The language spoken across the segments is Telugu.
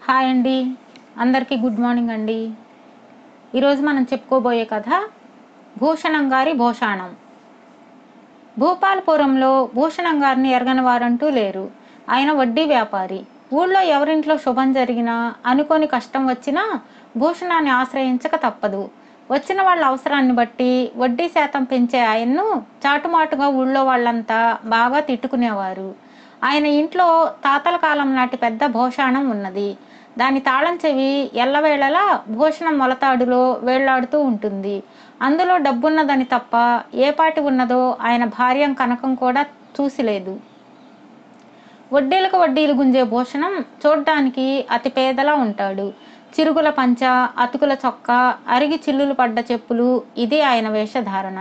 హాయ్ అండి, అందరికీ గుడ్ మార్నింగ్ అండి. ఈరోజు మనం చెప్పుకోబోయే కథ భూషణం గారి భోషాణం. భూపాలపురంలో భూషణం గారిని ఎరగని వారంటూ లేరు. ఆయన వడ్డీ వ్యాపారి. ఊళ్ళో ఎవరింట్లో శుభం జరిగినా, అనుకోని కష్టం వచ్చినా భూషణాన్ని ఆశ్రయించక తప్పదు. వచ్చిన వాళ్ళ అవసరాన్ని బట్టి వడ్డీ శాతం పెంచే ఆయన్ను చాటుమాటుగా ఊళ్ళో వాళ్ళంతా బాగా తిట్టుకునేవారు. ఆయన ఇంట్లో తాతల కాలం నాటి పెద్ద భోషాణం ఉన్నది. దాని తాళం చెవి ఎల్లవేళలా భూషణం మొలతాడులో వేళ్లాడుతూ ఉంటుంది. అందులో డబ్బున్నదని తప్ప ఏ పాటి ఉన్నదో ఆయన భార్య కనకం కూడా చూసిలేదు. వడ్డీలకు వడ్డీలు గుంజే భూషణం చూడ్డానికి అతి పేదలా ఉంటాడు. చిరుగుల పంచ, అతుకుల చొక్కా, అరిగి చిల్లులు పడ్డ చెప్పులు, ఇది ఆయన వేషధారణ.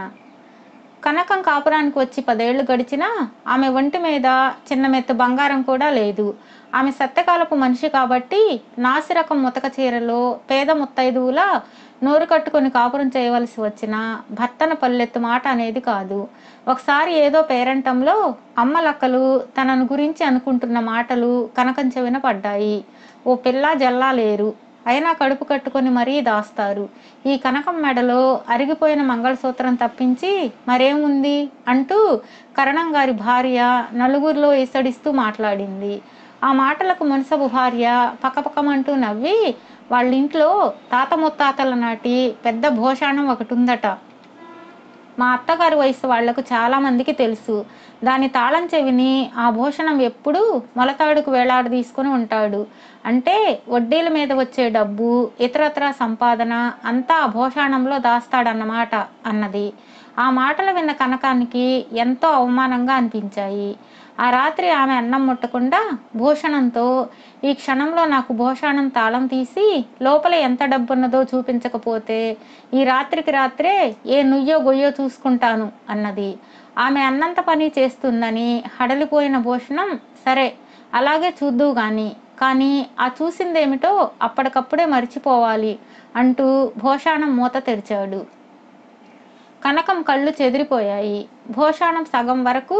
కనకం కాపురానికి వచ్చి 10 ఏళ్లు గడిచినా ఆమె ఒంటి మీద చిన్న మెత్తు బంగారం కూడా లేదు. ఆమె సత్యకాలపు మనిషి కాబట్టి నాసిరకం ముతక చీరలో పేద ముత్తైదువులా నోరు కట్టుకొని కాపురం చేయవలసి వచ్చిన భర్తన పల్లెత్తు మాట అనేది కాదు. ఒకసారి ఏదో పేరంటంలో అమ్మలక్కలు తనను గురించి అనుకుంటున్న మాటలు కనకం చెవిన పడ్డాయి. ఓ పిల్ల జల్లా లేరు, అయినా కడుపు కట్టుకొని మరీ దాస్తారు. ఈ కనకం మెడలో అరిగిపోయిన మంగళసూత్రం తప్పించి మరేముంది అంటూ కరణం గారి భార్య నలుగురిలో ఈసడిస్తూ మాట్లాడింది. ఆ మాటలకు మునసబు భార్య పకపకమంటూ నవ్వి, వాళ్ళింట్లో తాత ముత్తాతల నాటి పెద్ద భోషాణం ఒకటి ఉందట. మా అత్తగారి వయసు వాళ్లకు చాలా మందికి తెలుసు. దాని తాళం చెవిని ఆ భూషణం ఎప్పుడూ మొలతాడుకు వేలాడ తీసుకుని ఉంటాడు. అంటే వడ్డీల మీద వచ్చే డబ్బు, ఇతరత్రా సంపాదన అంతా ఆ భూషాణంలో దాస్తాడన్నమాట అన్నది. ఆ మాటలు విన్న కనకానికి ఎంతో అవమానంగా అనిపించాయి. ఆ రాత్రి ఆమె అన్నం ముట్టకుండా భూషణంతో, ఈ క్షణంలో నాకు భూషాణం తాళం తీసి లోపల ఎంత డబ్బున్నదో చూపించకపోతే ఈ రాత్రికి రాత్రే ఏ నుయ్యో గొయ్యో చూసుకుంటాను అన్నది. ఆమె అన్నంత పని చేస్తుందని హడలిపోయిన భూషణం, సరే అలాగే చూద్దువు కానీ ఆ చూసిందేమిటో అప్పటికప్పుడే మర్చిపోవాలి అంటూ భూషాణం మూత తెరిచాడు. కనకం కళ్ళు చెదిరిపోయాయి. భూషాణం సగం వరకు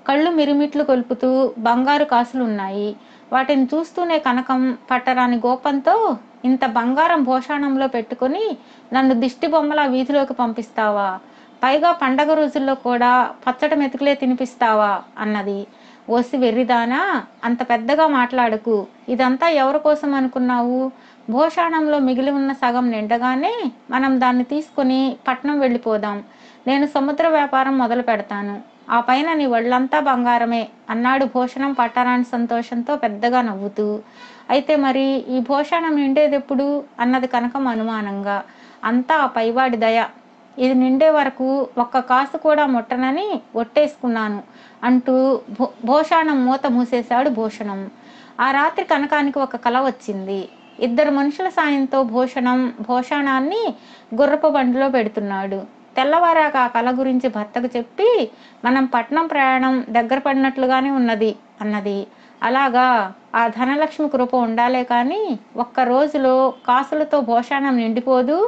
కళ్ళు మిరిమిట్లు కొలుపుతూ బంగారు కాసులున్నాయి. వాటిని చూస్తూనే కనకం పట్టరాని గోపంతో, ఇంత బంగారం భూషాణంలో పెట్టుకుని నన్ను దిష్టి బొమ్మలా వీధిలోకి పంపిస్తావా? పైగా పండగ రోజుల్లో కూడా పచ్చడి మెతుకులే తినిపిస్తావా అన్నది. ఓసి వెర్రిదానా, అంత పెద్దగా మాట్లాడకు. ఇదంతా ఎవరి కోసం అనుకున్నావు? భూషాణంలో మిగిలి ఉన్న సగం నిండగానే మనం దాన్ని తీసుకుని పట్నం వెళ్ళిపోదాం. నేను సముద్ర వ్యాపారం మొదలు పెడతాను. ఆ పైన నీ ఒళ్ళంతా బంగారమే అన్నాడు భూషణం పట్టరాని సంతోషంతో పెద్దగా నవ్వుతూ. అయితే మరి ఈ భూషణం నిండేదెప్పుడు అన్నది కనకం అనుమానంగా. అంతా ఆ పైవాడి దయ. ఇది నిండే వరకు ఒక్క కాసు కూడా ముట్టనని ఒట్టేసుకున్నాను అంటూ భూషాణం మూత మూసేశాడు భూషణం. ఆ రాత్రి కనకానికి ఒక కల వచ్చింది. 2 మనుషుల సాయంతో భూషణాన్ని గుర్రపు బండిలో పెడుతున్నాడు. తెల్లవారాక ఆ కల గురించి భర్తకు చెప్పి, మనం పట్నం ప్రయాణం దగ్గర పడినట్లుగానే ఉన్నది అన్నది. అలాగా, ఆ ధనలక్ష్మి కృప ఉండాలే కానీ ఒక్క రోజులో కాసులతో భూషణం నిండిపోదు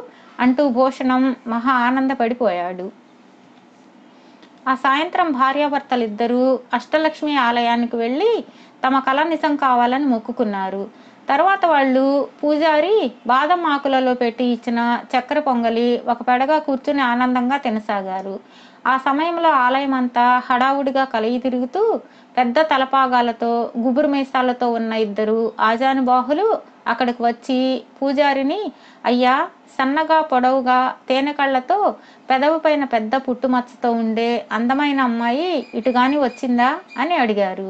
అంటూ భూషణం మహా ఆనందపడిపోయాడు. ఆ సాయంత్రం భార్యాభర్తలిద్దరూ అష్టలక్ష్మి ఆలయానికి వెళ్ళి తమ కల నిజం కావాలని మొక్కుకున్నారు. తర్వాత వాళ్ళు పూజారి బాదం ఆకులలో పెట్టి ఇచ్చిన చక్కెర పొంగలి ఒక పెడగా కూర్చుని ఆనందంగా తినసాగారు. ఆ సమయంలో ఆలయం అంతా హడావుడిగా కలిగి తిరుగుతూ పెద్ద తలపాగాలతో గుబురు మీసాలతో ఉన్న 2 ఆజానుబాహులు అక్కడికి వచ్చి పూజారిని, అయ్యా, సన్నగా పొడవుగా తేనె కళ్ళతో పెదవి పైన పెద్ద పుట్టుమచ్చతో ఉండే అందమైన అమ్మాయి ఇటుగాని వచ్చిందా అని అడిగారు.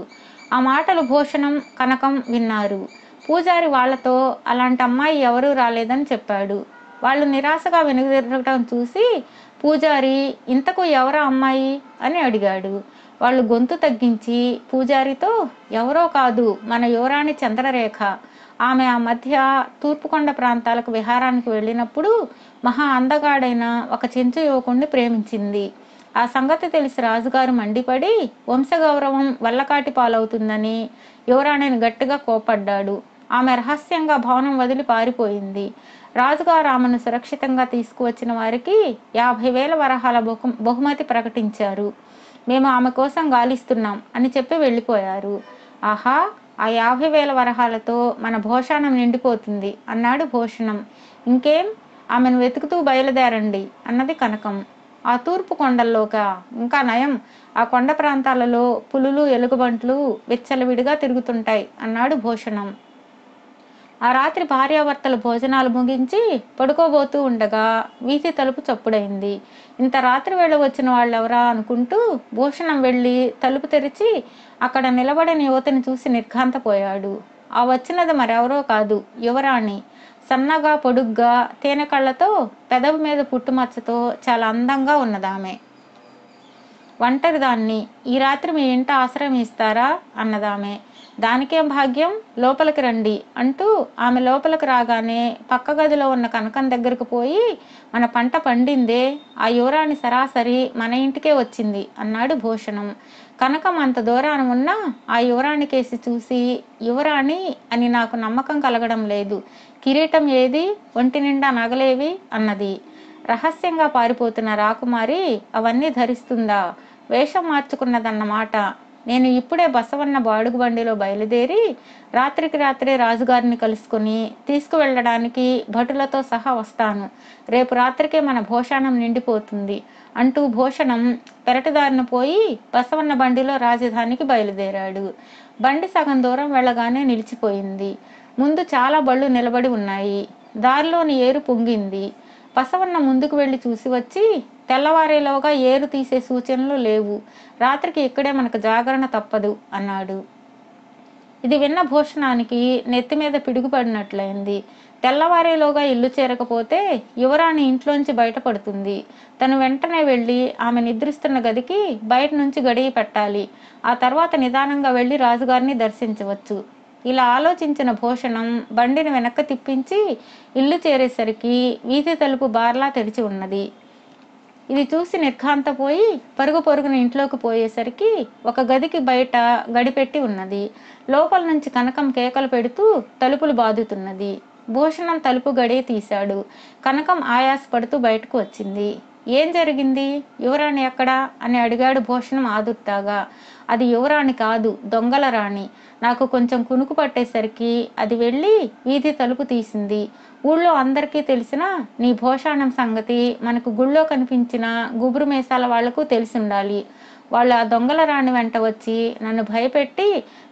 ఆ మాటలు భూషణం కనకం విన్నారు. పూజారి వాళ్లతో అలాంటి అమ్మాయి ఎవరూ రాలేదని చెప్పాడు. వాళ్ళు నిరాశగా వెనుదిరగటం చూసి పూజారి, ఇంతకు ఎవరా అమ్మాయి అని అడిగాడు. వాళ్ళు గొంతు తగ్గించి పూజారితో, ఎవరో కాదు, మన యువరాణి చంద్రరేఖ. ఆమె ఆ మధ్య తూర్పుకొండ ప్రాంతాలకు విహారానికి వెళ్ళినప్పుడు మహా అందగాడైన ఒక చెంచు యువకుణ్ణి ప్రేమించింది. ఆ సంగతి తెలిసి రాజుగారు మండిపడి వంశగౌరవం వల్లకాటి పాలవుతుందని యువరాణిని గట్టిగా కోపడ్డాడు. ఆమె రహస్యంగా భవనం వదిలి పారిపోయింది. రాజుగారు ఆమెను సురక్షితంగా తీసుకువచ్చిన వారికి 50,000 వరహాల బహుమతి ప్రకటించారు. మేము ఆమె కోసం గాలిస్తున్నాం అని చెప్పి వెళ్ళిపోయారు. ఆహా, ఆ 50,000 వరహాలతో మన భోషాణం నిండిపోతుంది అన్నాడు భూషణం. ఇంకేం, ఆమెను వెతుకుతూ బయలుదేరండి అన్నది కనకం. ఆ తూర్పు కొండల్లోక? ఇంకా నయం, ఆ కొండ ప్రాంతాలలో పులులు ఎలుగుబంట్లు విచ్చలవిడిగా తిరుగుతుంటాయి అన్నాడు భూషణం. ఆ రాత్రి భార్యాభర్తలు భోజనాలు ముగించి పడుకోబోతూ ఉండగా వీధి తలుపు చప్పుడైంది. ఇంత రాత్రి వేళ వచ్చిన వాళ్ళెవరా అనుకుంటూ భూషణం వెళ్ళి తలుపు తెరిచి అక్కడ నిలబడిన యువతిని చూసి నిర్ఘాంతపోయాడు. ఆ వచ్చినది మరెవరో కాదు, యువరాణి. సన్నగా పొడుగ్గా తేనె కళ్ళతో పెదవి మీద పుట్టుమచ్చతో చాలా అందంగా ఉన్నదామె. ఒంటరిదాన్ని, ఈ రాత్రి మీ ఇంట ఆశ్రయం ఇస్తారా అన్నదామె. దానికేం భాగ్యం, లోపలికి రండి అంటూ ఆమె లోపలికి రాగానే పక్క గదిలో ఉన్న కనకం దగ్గరకు పోయి, మన పంట పండిందే, ఆ యువరాణి సరాసరి మన ఇంటికే వచ్చింది అన్నాడు భూషణం. కనకం అంత దూరాన ఉన్న ఆ యువరాణి కేసి చూసి, యువరాణి అని నాకు నమ్మకం కలగడం లేదు, కిరీటం ఏది, ఒంటి నిండా నగలేవి అన్నది. రహస్యంగా పారిపోతున్న రాకుమారి అవన్నీ ధరిస్తుందా, వేషం మార్చుకున్నదన్నమాట. నేను ఇప్పుడే బసవన్న బాడుగు బండిలో బయలుదేరి రాత్రికి రాత్రే రాజుగారిని కలుసుకుని తీసుకువెళ్ళడానికి భటులతో సహా వస్తాను. రేపు రాత్రికే మన భోషాణం నిండిపోతుంది అంటూ భూషణం పెరటిదారిన పోయి బసవన్న బండిలో రాజధానికి బయలుదేరాడు. బండి సగం దూరం వెళ్ళగానే నిలిచిపోయింది. ముందు చాలా బళ్ళు నిలబడి ఉన్నాయి. దారిలోని ఏరు పొంగింది. బసవన్న ముందుకు వెళ్ళి చూసి వచ్చి, తెల్లవారేలోగా ఏరు తీసే సూచనలు లేవు, రాత్రికి ఇక్కడే మనకు జాగరణ తప్పదు అన్నాడు. ఇది విన్న భూషణానికి నెత్తి మీద పిడుగుపడినట్లయింది. తెల్లవారేలోగా ఇల్లు చేరకపోతే యువరాణి ఇంట్లోంచి బయటపడుతుంది. తను వెంటనే వెళ్ళి ఆమె నిద్రిస్తున్న గదికి బయట నుంచి గడియ పెట్టాలి. ఆ తర్వాత నిదానంగా వెళ్ళి రాజుగారిని దర్శించవచ్చు. ఇలా ఆలోచించిన భూషణం బండిని వెనక్కి తిప్పించి ఇల్లు చేరేసరికి వీధి తలుపు బార్లా తెరిచి ఉన్నది. ఇది చూసి నిర్ఘాంతపోయి పరుగు పరుగున ఇంట్లోకి పోయేసరికి ఒక గదికి బయట గడిపెట్టి ఉన్నది. లోపల నుంచి కనకం కేకలు పెడుతూ తలుపులు బాదుతున్నది. భూషణం తలుపు గడియ తీశాడు. కనకం ఆయాసపడుతూ బయటకు వచ్చింది. ఏం జరిగింది, యువరాణి ఎక్కడా అని అడిగాడు భూషణం ఆదుర్దాగా. అది యువరాణి కాదు, దొంగల రాణి. నాకు కొంచెం కునుకు పట్టేసరికి అది వెళ్ళి వీధి తలుపు తీసింది. ఊళ్ళో అందరికీ తెలిసిన నీ భోషాణం సంగతి మనకు గుళ్ళో కనిపించిన గుబురు మేసాల వాళ్లకు తెలిసి ఉండాలి. వాళ్ళు ఆ దొంగల రాణి వెంట వచ్చి నన్ను భయపెట్టి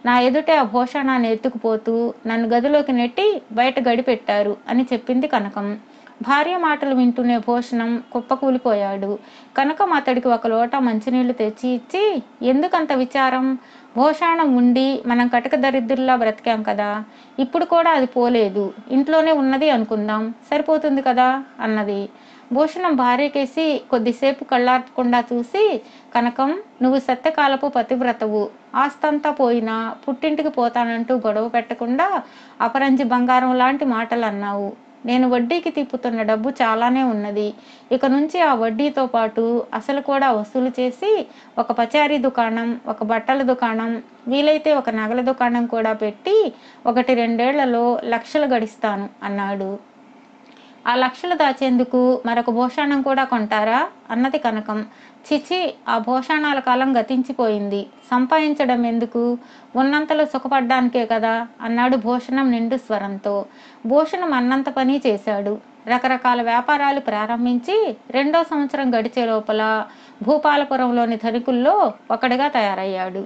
నా ఎదుటే ఆ భోషాణాన్ని ఎత్తుకుపోతూ నన్ను గదిలోకి నెట్టి బయట గడిపెట్టారు అని చెప్పింది కనకం. భార్య మాటలు వింటూనే భూషణం కుప్పకూలిపోయాడు. కనకం అతడికి ఒక లోటా మంచినీళ్లు తెచ్చి ఇచ్చి, ఎందుకంత విచారం, భూషాణం ఉండి మనం కటక దరిద్రుల్లా బ్రతికాం కదా, ఇప్పుడు కూడా అది పోలేదు, ఇంట్లోనే ఉన్నది అనుకుందాం, సరిపోతుంది కదా అన్నది. భూషణం భార్యకేసి కొద్దిసేపు కళ్ళార్పకుండా చూసి, కనకం, నువ్వు సత్యకాలపు పతివ్రతవు, ఆస్తంతా పోయినా పుట్టింటికి పోతానంటూ గొడవ పెట్టకుండా అపరంజి బంగారం లాంటి మాటలు అన్నావు. నేను వడ్డీకి తిప్పుతున్న డబ్బు చాలానే ఉన్నది. ఇక నుంచి ఆ వడ్డీతో పాటు అసలు కూడా వసూలు చేసి ఒక పచారీ దుకాణం, ఒక బట్టల దుకాణం, వీలైతే ఒక నగల దుకాణం కూడా పెట్టి 1-2 ఏళ్లలో లక్షలు గడిస్తాను అన్నాడు. ఆ లక్షలు దాచేందుకు మరొక భూషాణం కూడా కొంటారా అన్నది కనకం. చిచి, ఆ భూషాణాల కాలం గతించిపోయింది, సంపాదించడం ఎందుకు, ఉన్నంతలో సుఖపడ్డానికే కదా అన్నాడు భూషణం నిండు స్వరంతో. భూషణం అన్నంత పని చేశాడు. రకరకాల వ్యాపారాలు ప్రారంభించి 2వ సంవత్సరం గడిచే లోపల భూపాలపురంలోని ధనికుల్లో ఒకడిగా తయారయ్యాడు.